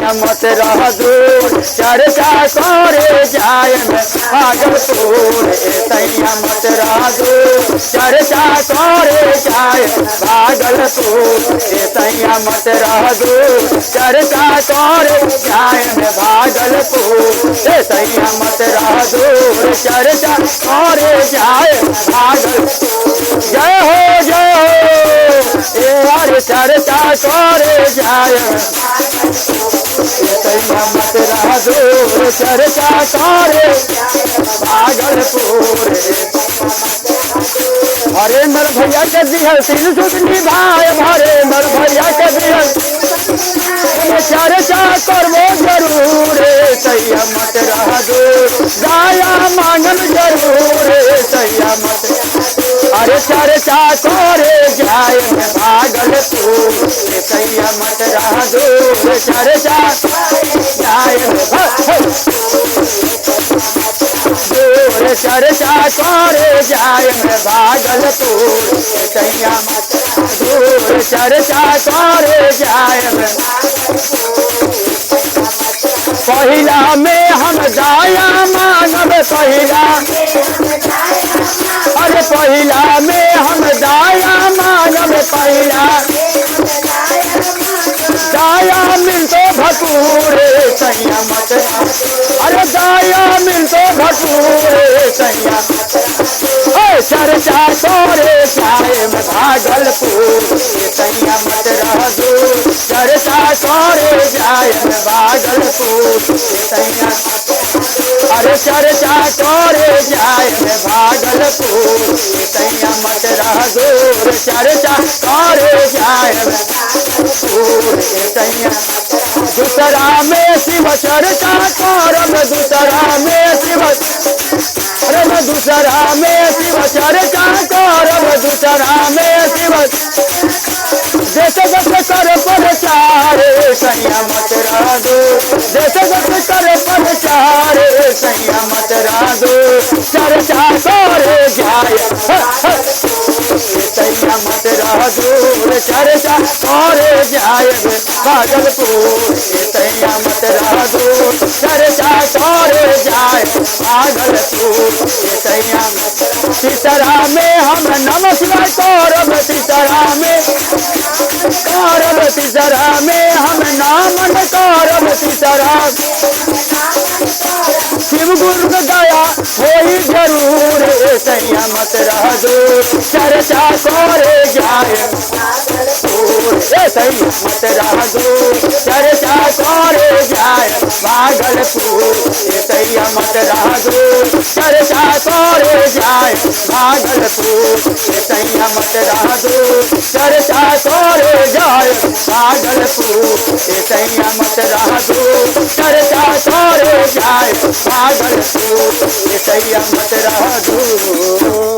सैया मत रह दूर चर्चा करे जाए में भागलपुर सैया मत रह दूर चर्चा करे जाए भागलपुर सैया मत रह दूर चर्चा करे जाए में भागलपुर सैया मत रह दूर चर्चा करे जाए भागलपुर जय हो यार चर्चा करे जाए सैया मत रह दूर चर्चा करे भागलपुर हरेंद्र भैया के दिहल सिल सुतनी भाई हरेंद्र भैया के दिहल चर्चा करबो जरूर सैया मत रह दूर दाया मांगन जरूर सैया मत अरे चर्चा करे जाए भागलपुर सैया मत रह दूर चर्चा जाए दूर चर्चा करे जाए भागलपुर सैया मत दूर चर्चा करे जाए पहिला में हम दाया मानव पहिला अरे पहिला में हम दाया मानव पहिला दाया मिलतो भटूर सैया मत अरे दाया मिलतो भटूर सैया चर्चा करे जाए भागलपुर सैया मत रह दूर चर्चा करे जाए भागलपुर सैया अरे चर्चा करे जाए भागलपुर सैया मत रह दूर चर्चा करे जाए सैया दूसरा में शिव चर्चा करब दूसरा में शिव अरे मैं दूसरा में शिव चर्चा करब दूसरा में शिव देश देश कर प्रचार सैया मत रह दूर देश देश कर प्रचार सैया मत रह दूर चर्चा करे जाए सैया मत रह दूर चर्चा करे जाए भागलपुर सैया मत रह दूर चर्चा करे जाए भागलपुर सैया तीसरा में हम नमः शिवाय करब तीसरा में करब तीसरा में हम नामन करब तीसरा शिव गुरु दया होई जरूर सैया मत रह दूर चर्चा करे जाए सैया मत रह दूर चर्चा करे जाए भागलपुर सैया मत रह दूर चर्चा करे जाए भागलपुर सैया मत रह दूर चर्चा करे जाए भागलपुर सैया मत रह दूर चर्चा करे जाए भागलपुर सैया मत रह दूर।